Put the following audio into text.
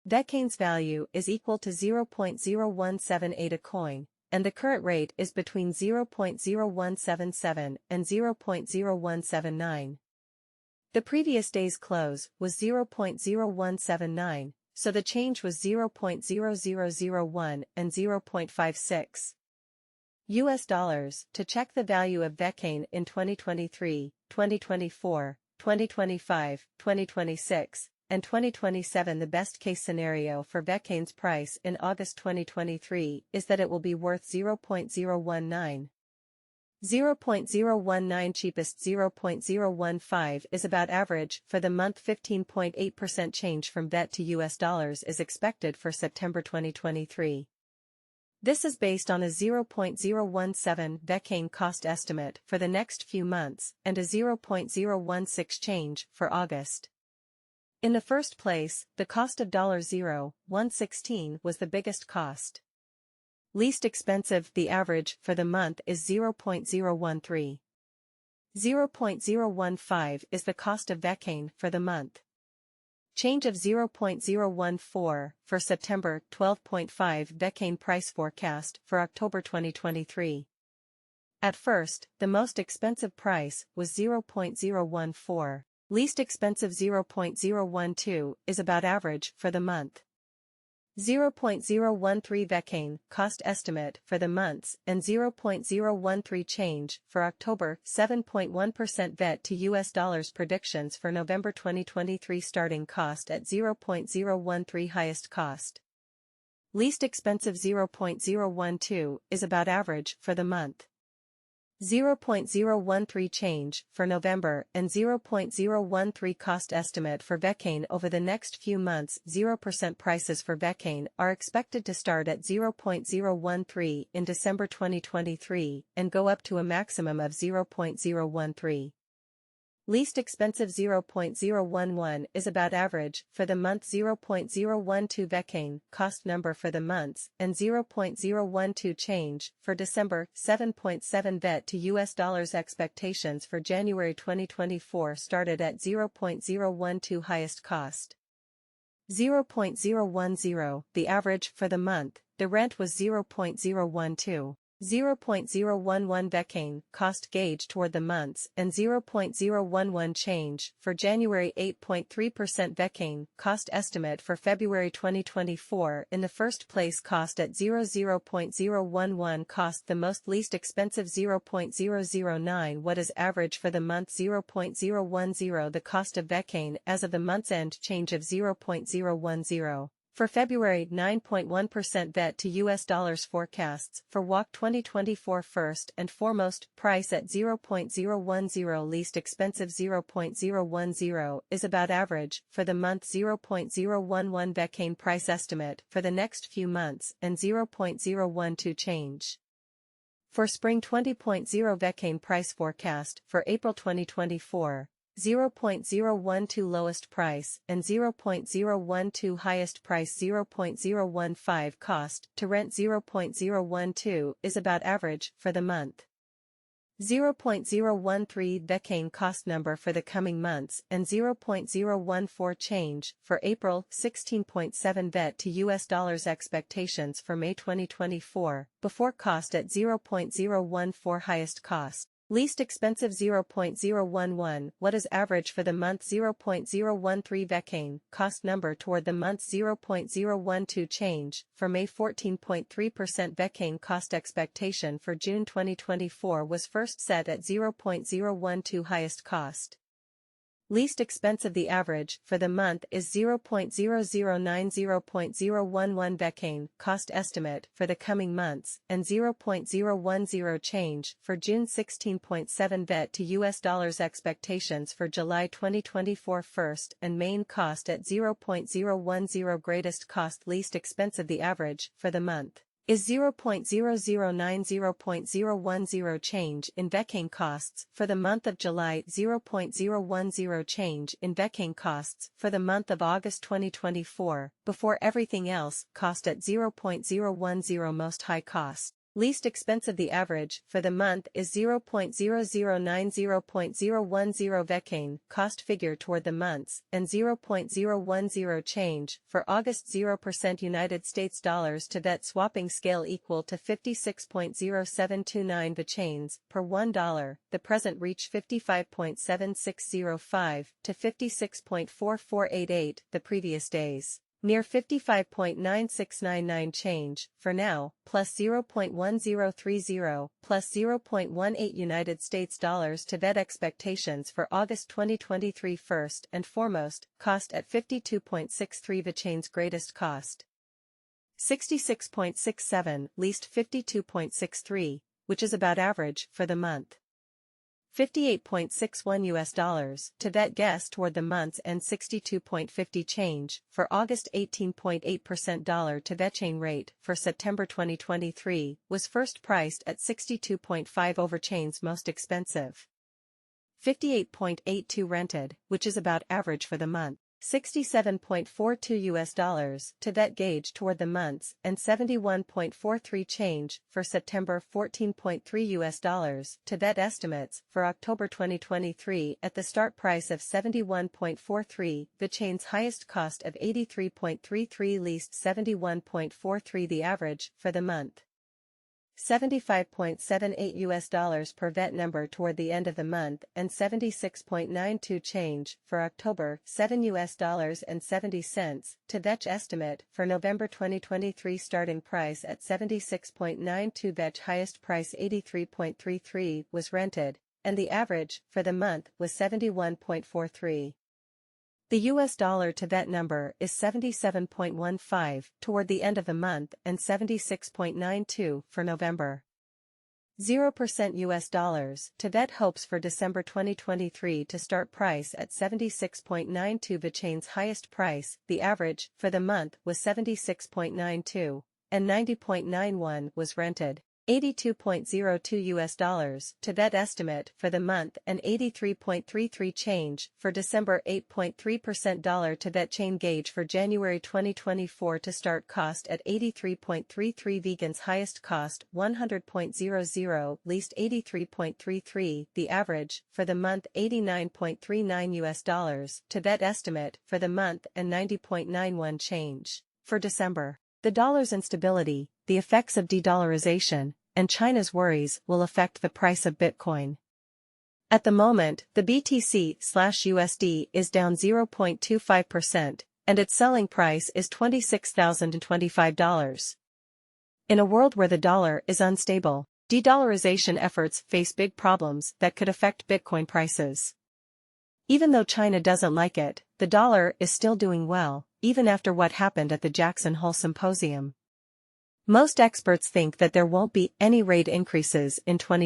Vechain's value is equal to 0.0178 a coin, and the current rate is between 0.0177 and 0.0179. The previous day's close was 0.0179, so the change was 0.0001 and 0.56. US dollars. To check the value of Vechain in 2023, 2024, 2025, 2026, and 2027. The best-case scenario for Vechain's price in August 2023 is that it will be worth 0.019. 0.019 cheapest 0.015 is about average for the month. 15.8% change from VET to US dollars is expected for September 2023. This is based on a 0.017 Vechain cost estimate for the next few months and a 0.016 change for August. In the first place, the cost of $0.116 was the biggest cost. Least expensive, the average for the month is 0.013. 0.015 is the cost of Vechain for the month. Change of 0.014 for September. 12.5 Vechain price forecast for October 2023. At first, the most expensive price was 0.014. Least expensive 0.012 is about average for the month. 0.013 Vechain cost estimate for the months and 0.013 change for October. 7.1% VET to US dollars predictions for November 2023. Starting cost at 0.013 highest cost. Least expensive 0.012 is about average for the month. 0.013 change for November and 0.013 cost estimate for Vechain over the next few months. 0% prices for Vechain are expected to start at 0.013 in December 2023 and go up to a maximum of 0.013. Least expensive 0.011 is about average for the month. 0.012 Vechain cost number for the months and 0.012 change for December. 7.7 VET to US dollars expectations for January 2024 started at 0.012 highest cost. 0.010 the average for the month. The rent was 0.012. 0.011 Vechain cost gauge toward the months and 0.011 change for January. 8.3% Vechain cost estimate for February 2024 in the first place cost at 0.011 cost the most least expensive 0.009 what is average for the month 0.010 the cost of Vechain as of the month's end change of 0.010. For February. 9.1% VET to US dollars forecasts for WAC 2024 first and foremost price at 0.010 least expensive 0.010 is about average for the month 0.011 Vechain price estimate for the next few months and 0.012 change. For spring 20.0 Vechain price forecast for April 2024. 0.012 lowest price and 0.012 highest price 0.015 cost to rent 0.012 is about average for the month. 0.013 Vechain cost number for the coming months and 0.014 change for April. 16.7 VET to US dollars expectations for May 2024 before cost at 0.014 highest cost. Least expensive 0.011 what is average for the month 0.013 Vechain cost number toward the month 0.012 change for May. 14.3% Vechain cost expectation for June 2024 was first set at 0.012 highest cost. Least expensive the average for the month is 0.009 0.011 Vechain cost estimate for the coming months and 0.010 change for June. 16.7 VET to US dollars expectations for July 2024 first and main cost at 0.010 greatest cost least expensive the average for the month is 0.009 0.010 change in Vechain costs for the month of July 0.010 change in Vechain costs for the month of August 2024 before everything else cost at 0.010 most high cost. Least expensive. The average for the month is 0.0090.010 Vechain cost figure toward the months, and 0.010 change for August. 0% United States dollars to vet swapping scale equal to 56.0729 Vechains per $1. The present reach 55.7605 to 56.4488 the previous days. Near 55.9699 change, for now, plus 0.1030, plus 0.18 United States dollars to vet expectations for August 2023. First and foremost, cost at 52.63 Vechain's greatest cost. 66.67, least 52.63, which is about average for the month. 58.61 US dollars to vet guess toward the months, and 62.50 change for August. 18.8% dollar to Vechain rate for September 2023 was first priced at 62.5 over chain's most expensive. 58.82 rented, which is about average for the month. 67.42 US dollars to vet gauge toward the months, and 71.43 change for September. 14.3 US dollars to vet estimates for October 2023 at the start price of 71.43, Vechain's highest cost of 83.33, least 71.43 the average for the month. 75.78 US dollars per vet number toward the end of the month, and 76.92 change for October. 7 US dollars and 70 cents to vet estimate for November 2023 starting price at 76.92, vet highest price 83.33 was rented, and the average for the month was 71.43. The US dollar to vet number is 77.15 toward the end of the month, and 76.92 for November. 0% US dollars to vet hopes for December 2023 to start price at 76.92, Vechain's highest price. The average for the month was 76.92, and 90.91 was rented. 82.02 US dollars to vet estimate for the month, and 83.33 change for December. 8.3% dollar to vet chain gauge for January 2024 to start cost at 83.33, Vegan's highest cost 100.00, least 83.33 the average for the month. 89.39 US dollars to vet estimate for the month, and 90.91 change for December. The dollar's instability, the effects of de-dollarization, and China's worries will affect the price of Bitcoin. At the moment, the BTC/USD is down 0.25%, and its selling price is $26,025. In a world where the dollar is unstable, de-dollarization efforts face big problems that could affect Bitcoin prices. Even though China doesn't like it, the dollar is still doing well, even after what happened at the Jackson Hole Symposium. Most experts think that there won't be any rate increases in 2023.